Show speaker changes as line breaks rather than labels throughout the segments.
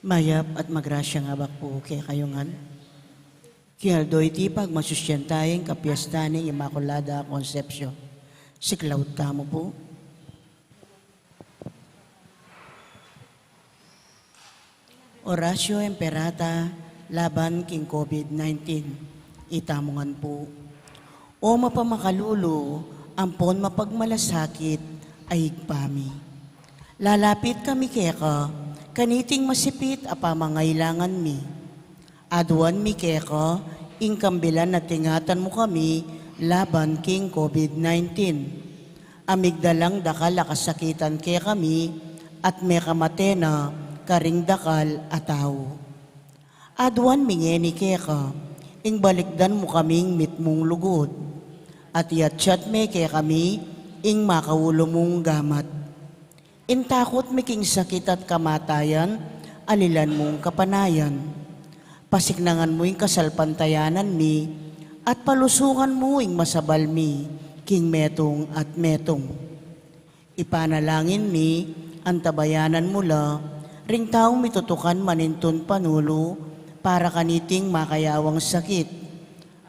Mayap at magrasya nga bak po kay kayongan. Kialdoy ti pagmasusyantayeng kapiyastaning Immaculada Concepcion. Siklaw tamo po. Orasyo Emperata laban king COVID-19. Itamongan po. O mapamakalulo, ampon mapagmalasakit ay higpami. Lalapit kami keka, kaniting masipit apa mangailangan mi. Aduan mi keka, ingkambilan na tingatan mo kami laban king COVID-19. Amigdalang dakal akasakitan ke kami at may kamatena karing dakal ataw. Aduan mingeni keka, ing balikdan mo kaming mitmong lugod. At yatsyat me ke kami, ing makaulo mong gamat. Intakot miking sakit at kamatayan, alilan mong kapanayan. Pasiknangan mo ing kasalpantayanan mi, at palusungan mo ing masabal mi, king metong at metong. Ipanalangin mi, antabayanan mula, ring taong mitutukan manintun panulo, para kaniting makayawang sakit,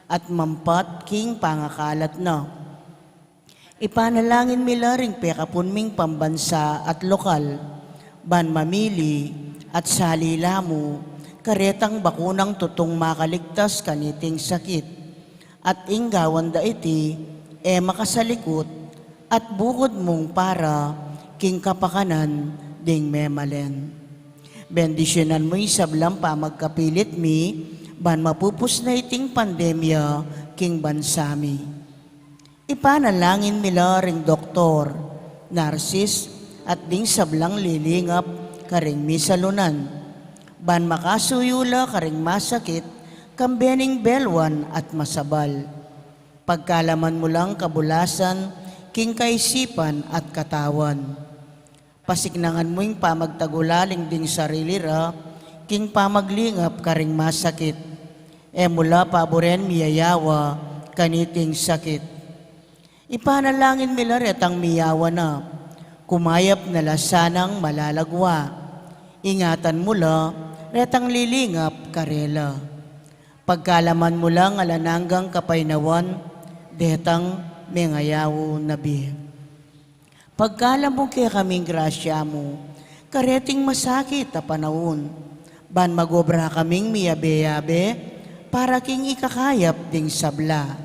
at mampat king pangakalat na. Ipanalangin mila ring pekapun ming pambansa at lokal, ban mamili at salila mo, karetang bakunang tutong makaligtas kaniting sakit, at inggawan da iti, makasalikot, at bukod mong para, king kapakanan, ding memalen. Bendisyonan mo isablang pa magkapilit mi, ban mapupus na iting pandemya, king bansami. Ipanalangin nila ring doktor, narsis, at ding sablang lilingap karing misalunan. Ban makasuyula karing masakit, kambening belwan at masabal. Pagkalaman mo lang kabulasan, king kaisipan at katawan. Pasiknangan mo yung pamagtagulaling ding sarili ra, king pamaglingap karing masakit. Mula paboren miyayawa kaniting sakit. Ipanalangin nila retang miyawa na, kumayap na lasanang malalagwa. Ingatan mula, retang lilingap karela. Pagkalaman mo lang alananggang kapaynawan, detang mengayaw nabi. Pagkalam mo kaya kaming grasya mo, kareting masakit na panahon, ban magobra kaming miyabe-yabe, para king ikakayap ding sabla.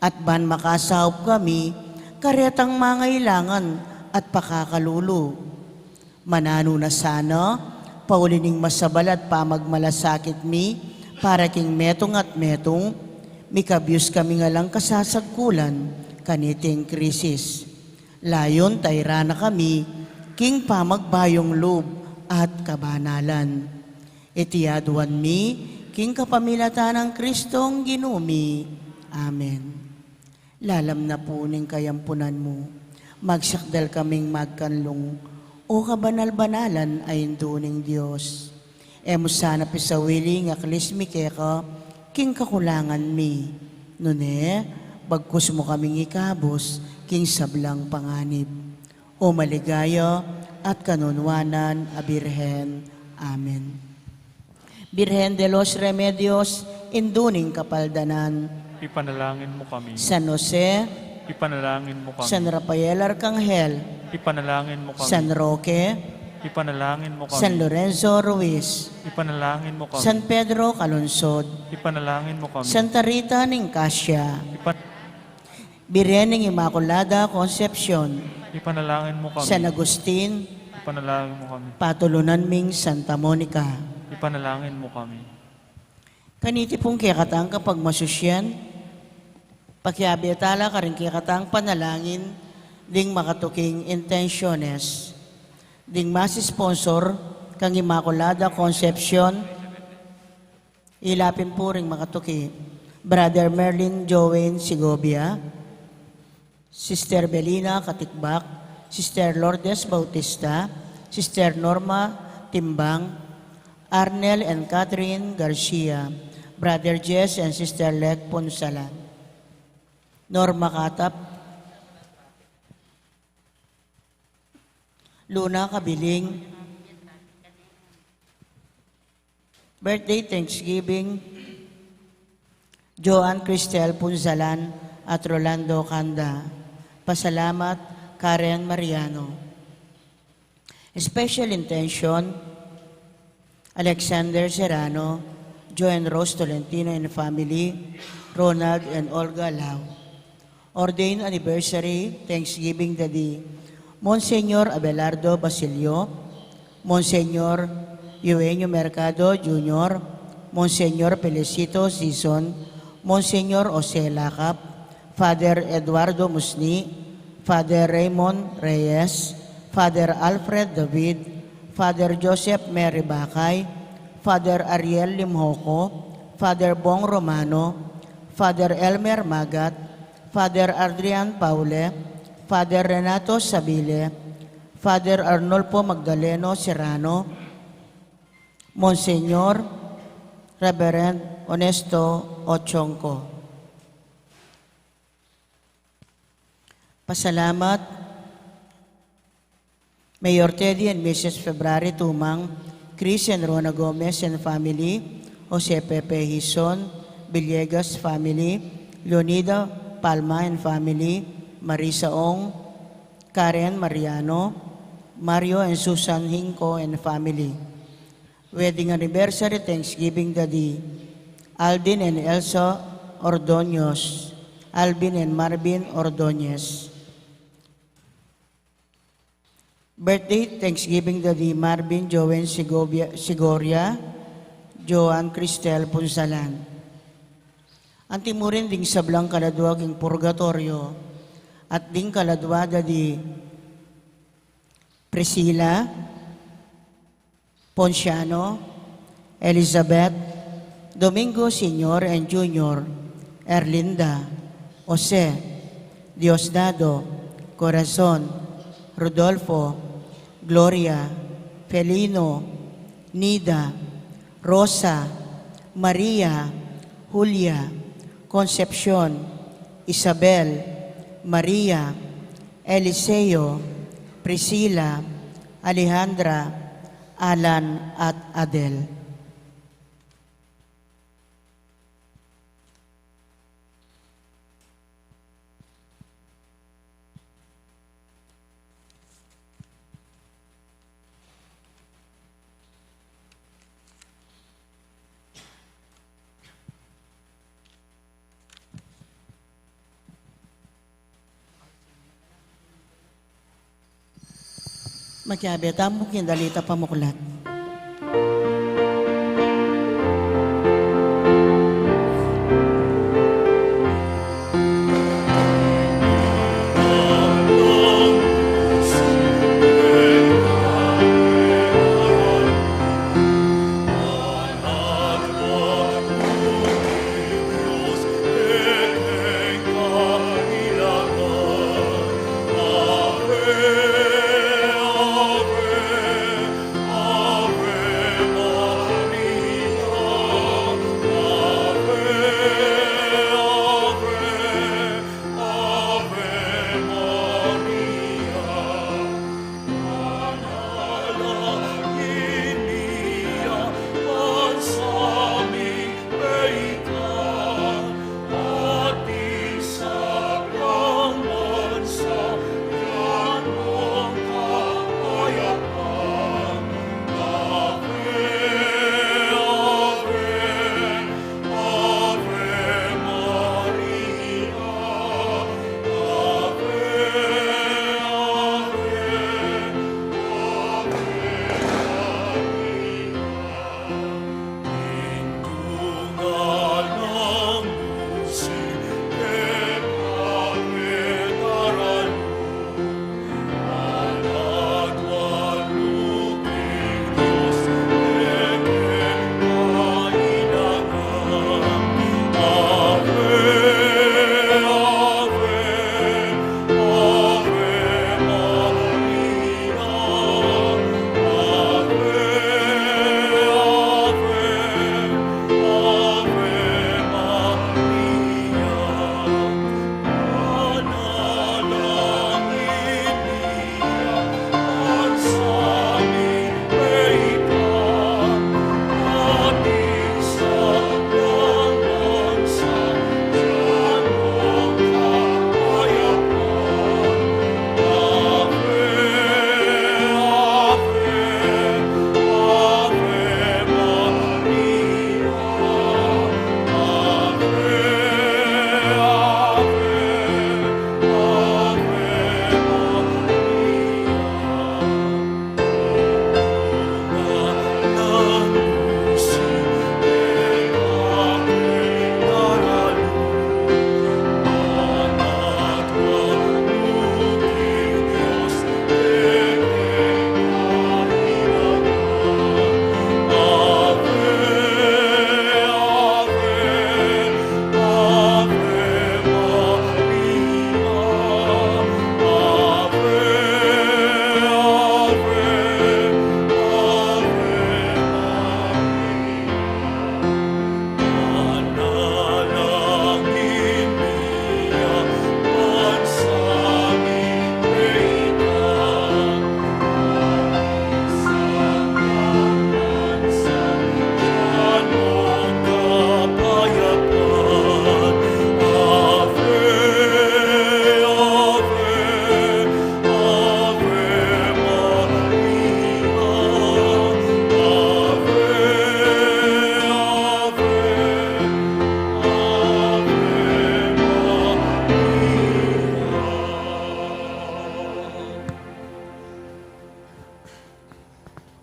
At ban makasahop kami, karetang mangailangan at pakakalulo. Manano na sana, paulining masabal at pamagmalasakit mi, para king metong at metong, mikabyus kami nga lang kasasagkulan, kaniting krisis. Layon tayra na kami, king pamagbayong loob at kabanalan. Itiaduan mi, king kapamilatan ng Kristong ginumi. Amen. Lalam na po ning kayampunan mo, magsakdal kaming magkanlong, o kabanal-banalan ay induning Diyos. Emo sana pisawili nga klismi keka, king kakulangan mi. Nune, bagkus mo kaming ikabos, king sablang panganib. O maligaya at kanunwanan a Birhen. Amen. Birhen de los Remedios, induning kapaldanan.
Ipanalangin mo kami.
San Jose,
Ipanalangin mo kami.
San Rafael Arcangel,
Ipanalangin mo kami.
San Roque,
Ipanalangin mo kami.
San Lorenzo Ruiz,
Ipanalangin mo kami.
San Pedro Calonsod,
Ipanalangin mo kami.
Santa Rita Nicasio, Birening Immaculada Concepcion,
Ipanalangin mo kami.
San Agustin,
Ipanalangin mo kami.
Patulunan ming Santa Monica.
Ipanalangin mo kami.
Kaniti pong kikatang kapag masusyan, pakiabiatala ka rin kikatang panalangin, ding makatuking intentiones, ding masi-sponsor kang Immaculada Concepcion, ilapin po rin makatuki, Brother Merlin Jowen Segovia, Sister Belina Katikbak, Sister Lourdes Bautista, Sister Norma Timbang, Arnel and Catherine Garcia, Brother Jess and Sister Lek Ponsalan, Norma Katap, Luna Kabiling, Birthday Thanksgiving, Joan Cristel Punzalan at Rolando Canda. Pasalamat, Karen Mariano. Special intention, Alexander Serrano, Joan Rose Tolentino and family, Ronald and Olga Lau. Ordained anniversary, Thanksgiving Daddy, Monsignor Abelardo Basilio, Monsignor Eugenio Mercado Jr., Monsignor Felicito Sison, Monsignor Jose Lacap, Father Eduardo Musni, Father Raymond Reyes, Father Alfred David, Father Joseph Mary Bakay, Father Ariel Limhoco, Father Bong Romano, Father Elmer Magat, Father Adrian Paule, Father Renato Sabile, Father Arnolfo Magdaleno Serrano, Monsignor Reverend Honesto Ochonco. Pasalamat, Mayor Teddy and Mrs. February Tumang, Chris and Rona Gomez and family, Jose Pepe Hison, Villegas family, Leonida Palma and family, Marisa Ong, Karen Mariano, Mario and Susan Hinco and family. Wedding anniversary, Thanksgiving Daddy, Aldin and Elsa Ordonez, Alvin and Marvin Ordonez. Birthday, Thanksgiving Daddy, Marvin Joen Sigoria, Joan Cristel Punsalan. Antimurin ding sablang kaladwa king purgatorio at ding kaladwa Daddy Priscilla, Ponciano, Elizabeth, Domingo Senior and Junior, Erlinda, Jose, Diosdado, Corazon, Rodolfo, Gloria, Felino, Nida, Rosa, Maria, Julia, Concepcion, Isabel, Maria, Eliseo, Priscilla, Alejandra, Alan at Adel. Magkabeta mo kindalita pamuklat.
Ave,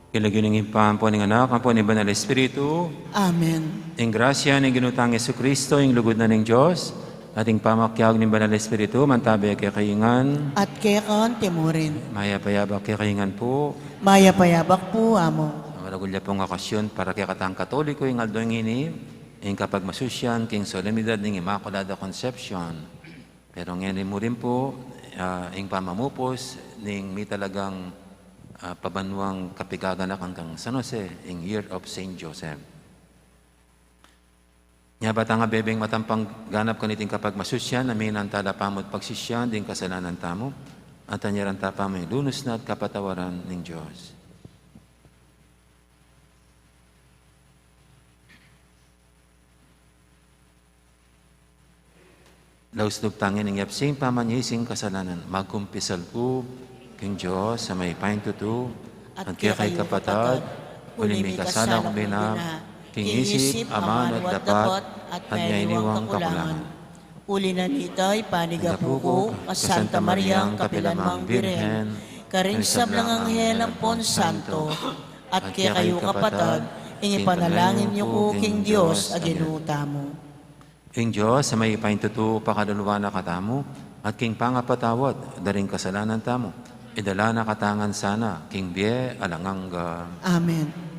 Kilagin ng impampo ng anak, ang po ni Banal Espiritu,
Amen.
ang grasya ng ginutang Yesu Kristo, ang lugod na ng Diyos, ating pamakyag ng Banal Espiritu, mantabi kay kaingan,
At kaya kan timurin.
mayapayabak kay kaingan po,
Maya-payabak po, amo.
malagulya pong okasyon para kay katang katoliko, yung aldo yung ini, yung kapag masusyan, king solemnidad ng Immaculada Conception. Pero ngayon mo rin po, yung pamamupos, ng may talagang pabanwang kapigaganak hanggang San Jose, yung Year of Saint Joseph. Nga bata nga bebeng matampang ganap kaniting kapag masusyan, amin ang talapamot pagsisyan, din kasalanan tamo, at anyaran tapamo yung lunos na at kapatawaran ng Diyos. Lausdog tangin ng yapsing pamanyising kasalanan, magkumpisal po, King Diyos, sa may paintutu, at kaya kay kapatad, uli may kasala kong binab, King isip, aman at dapat, at ngainiwang kakulangan.
Uli na nitay, panigapuko, as Santa Maria ang kapilamang Birhen, karinsab lang ang helang pon santo, at kaya kayo kapatad, inipanalangin niyo ko, King Diyos, aginuta mo.
King Diyos, sa may paintutu, pakadalawa na katamo, at King pangapatawad, daring kasalanan tamo, idala na katangan sana, King Bie, alangangga.
Amen.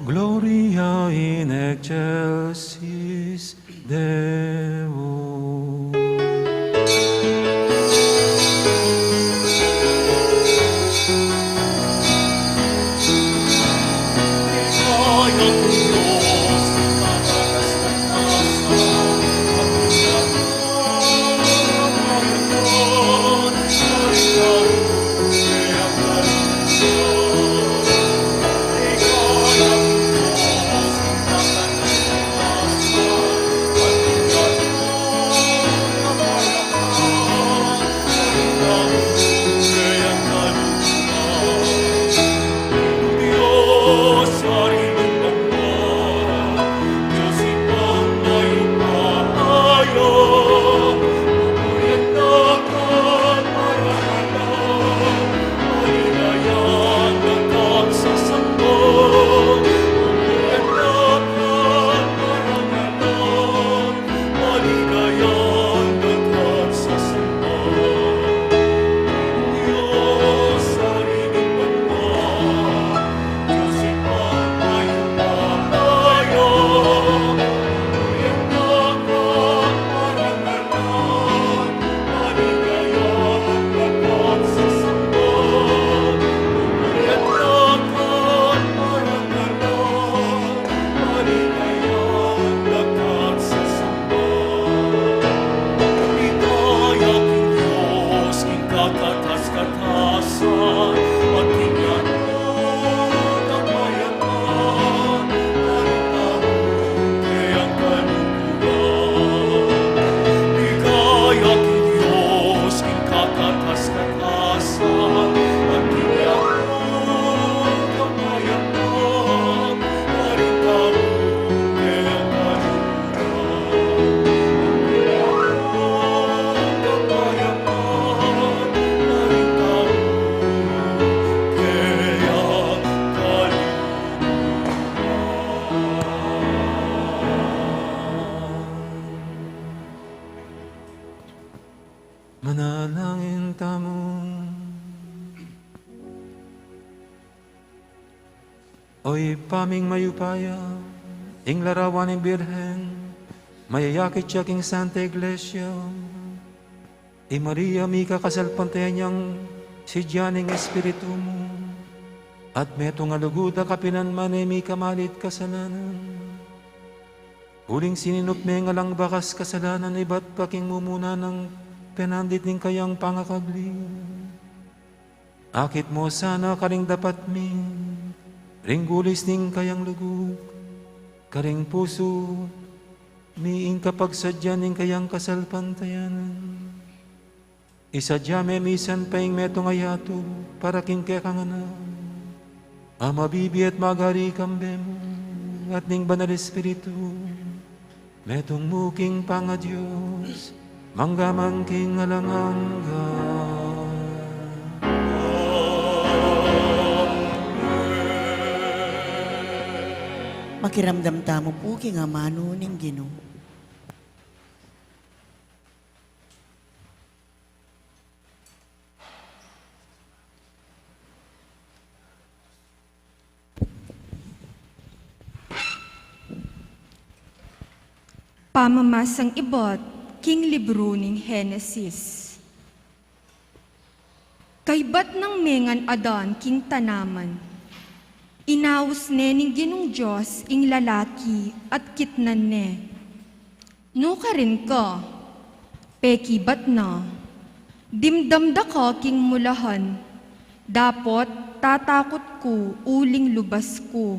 Gloria in excelsis Deo. Oy paming mayupaya, ing larawan ng Birhen, mayayakit siya king Santa Iglesia, Maria mi kakasalpantayan niyang si Diyaning Espiritu mo, at meto nga luguda kapinan man mi kamalit kasalanan. Huling sininop me nga lang bakas kasalanan, iba't paking mumuna ng penandit ning kayang pangakagli. Akit mo sana karing dapat mi, ring gulis ning kayang lugug, karing puso, miing kapagsadyan ning kayang kasalpantayanan. Isadya me misan paing meto ngayato, para king kekangana, amabibi at magari kambe mo, at ning banal Espiritu, metong muking pangadyos, manggamang king alangangga.
Makiramdam tamo po king amano ning Ginoo.
Pamamasang ibot, king libro ning Henesis. Kaybat ng mengan adan king tanaman, inaus ne ning Ginong Diyos ing lalaki at kitnan ne. No ka rin ka, pekibat na, dimdamda ka king mulahan, dapot tatakot ko uling lubas ko,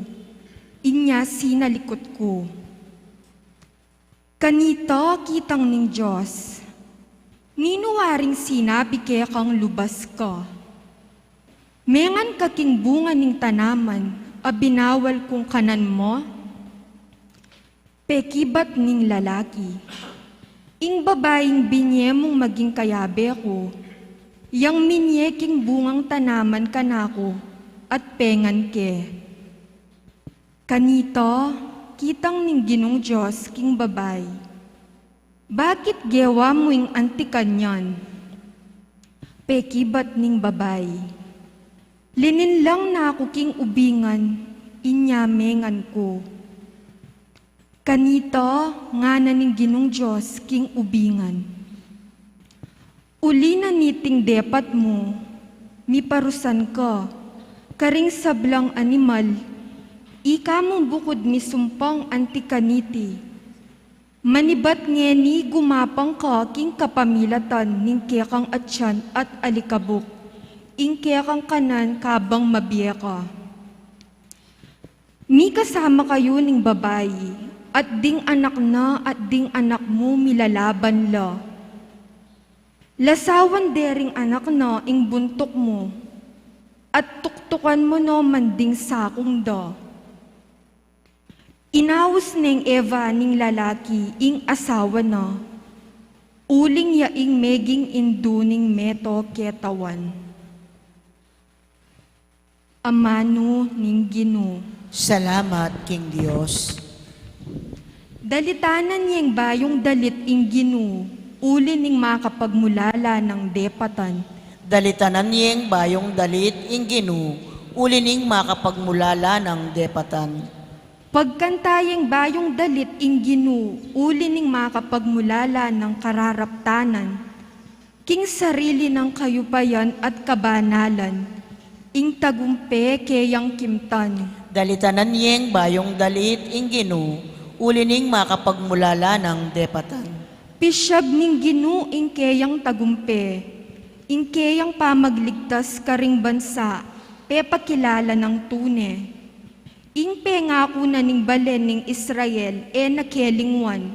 inya sinalikot ko. Kanita kitang ning Diyos, ninuwaring sinabi kaya kang lubas ka. Mengan kaking bunga ning tanaman, abinawal kung kanan mo. Pekibat ning lalaki, ing babaeng binye mong maging kayabe ko, yang minye king bungang tanaman kanako, at pengan ke. Kanito, kitang ning Ginong Diyos king babay. Bakit gewa mo ing antikanyan? Pekibat ning babay. Linin lang na ako king ubingan, inyamengan ko. Kanito nga na ning Ginong Diyos king ubingan. Uli na niting depat mo, miparusan ka, karing sablang animal, ika mong bukod mi sumpang antikaniti. Manibat ngeni gumapang ka king kapamilatan ning kekang atyan at alikabok. Ing kekang kanan kabang mabiya ka. Mi kasama kayo ning babayi, at ding anak na at ding anak mo milalaban la. Lasawan dering anak na ing buntok mo, at tuktukan mo no manding sakong da. Inaus ning Eva ning lalaki ing asawa na, uling yaing meging induning meto ketawan. Amano ning Ginoo.
Salamat king Diyos.
Dalitanan niyang bayong dalit ing Ginoo, uli ning makapagmulala ng depatan.
Dalitanan niyeng bayong dalit ing Ginoo, uli ning makapagmulala ng depatan.
Pagkantayang bayong dalit ing Ginoo, uli ning makapagmulala ng kararaptanan, king sarili ng kayupayan at kabanalan, ing tagumpe kayang kimtan.
Dalitanan niyeng bayong dalit ing Ginoo, uli ning makapagmulala ng depatan.
Pisyag ning Ginoo ing kayang tagumpe, ing kayang pamagligtas karing bansa, pepakilala ng tune. Ing pengako na ning balen ning Israel nakelingwan,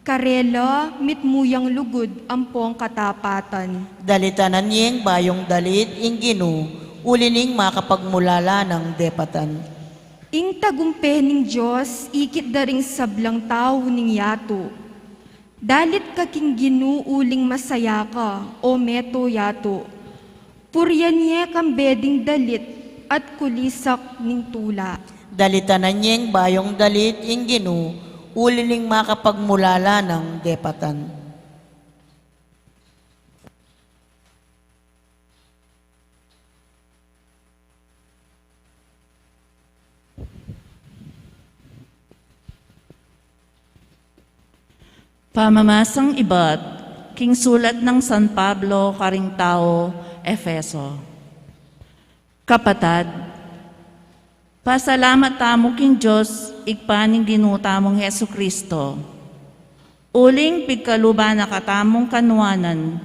karela mitmuyang lugod ampong katapatan.
Dalitanan niyeng bayong dalit ing Ginoo, uli ning makapagmulala ng depatan.
Ing tagumpe ning Diyos, ikit daring sablang tao ning yato. Dalit kaking Ginoo uling masaya ka, o meto yato. Puryan niya kang beding dalit at kulisak ning tula.
Dalitanan niyeng bayong dalit ing Ginoo, uli ning makapagmulala ng depatan.
Pamamasang iba't king sulat ng San Pablo karing tao, Efeso. Kapatad, pasalamat tamo king Diyos ikpaning ginutamong Hesu Kristo. Uling pigkaluba na katamong kanwanan,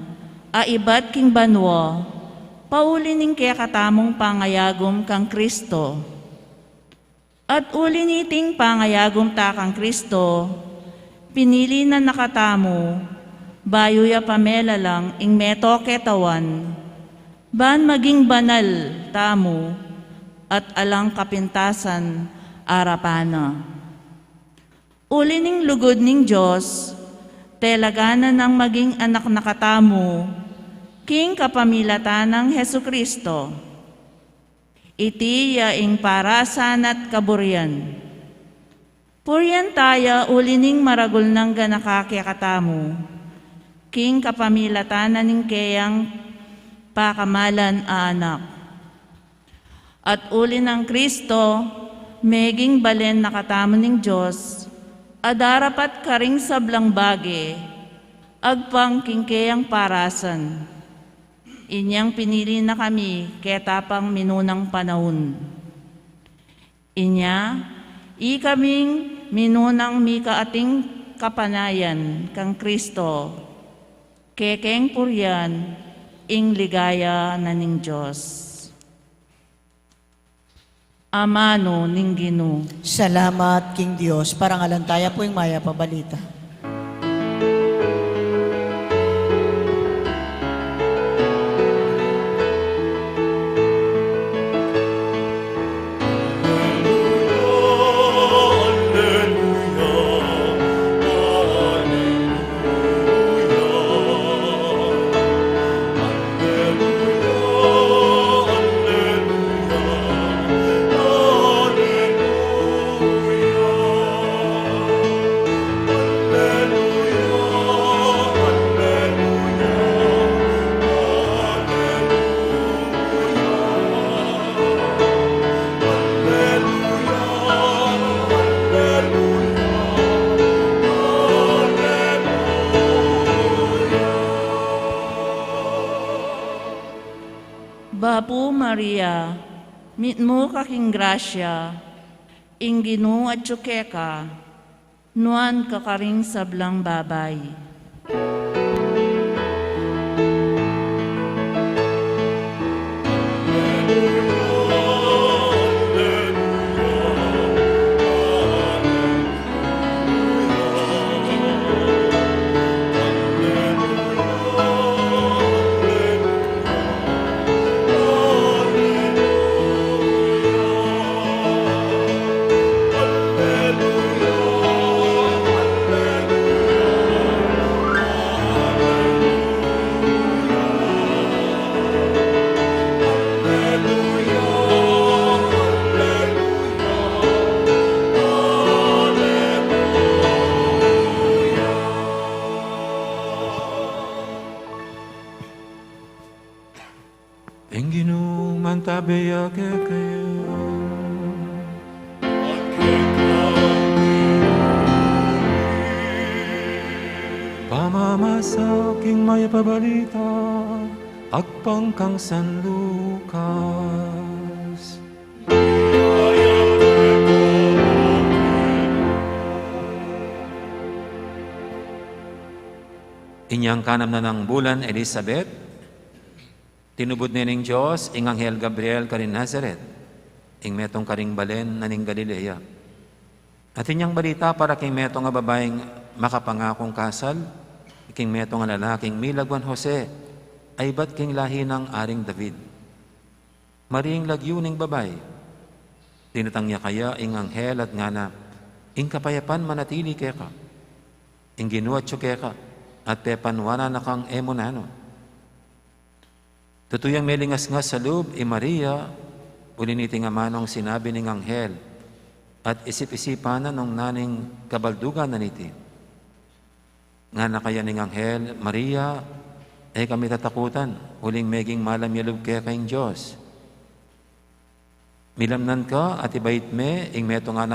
iba't king banwa, paulining kaya katamong pangayagom kang Kristo. At uliniting pangayagom ta kang Kristo, pinili na nakatamo, bayo ya pamela lang ing meto ketawan, ban maging banal tamo, at alang kapintasan arapana. Ulining lugod ning Diyos, telagana ng maging anak nakatamo, king kapamilatan ng Hesu Kristo. Iti yaing parasan at kaburyan. Puryan taya ulining maragul ng ganakakakatamo, king kapamilatan ning kayang pakamalan anak. At uli ng Kristo, meging balen nakatamo ning Diyos, adarapat karing sablang bage, agpang king kayang parasan. Inyang pinili na kami ketapang minunang panahon. Inya, ikaming minunang mikaating kapanayan kang Kristo, kekeng puryan, ing ligaya na ning Diyos. Amano ning Ginoo.
Salamat, King Diyos. Parangalantaya po yung maya pabalita.
Bapu Maria, mitmo kaking grasya, ing Ginoo at tsukeka, nuan kakaring sablang babay.
Ing Ginoo mantabeya kayo. Pamamasaking maya pabalita, agpang kang San Lucas. Inyang kanam na ng bulan, Elizabeth, tinubod nining Diyos, ing Anghel Gabriel karin Nazaret, ing metong karing balen na ning Galilea. At inyang balita para king metong nga babaeng makapangakong kasal, king metong nga lalaking milagwan Jose, ay ba't king lahi ng aring David. Maring lagyo ning babay, tinatang niya kaya ing Anghel at ngana, ing kapayapan manatili keka, ing ginuat keka, at pepanwana na kang emonano. Tutuyang melingas nga sa loob, Maria, uliniti nga manong sinabi ning Anghel, at isip-isipan na nung naning kabaldugan na niti. Nga na kaya ning Anghel, Maria, ay kami tatakutan, uling meging malam yalub kaya kayong Diyos. Milamnan ka at ibait me, ing meto nga na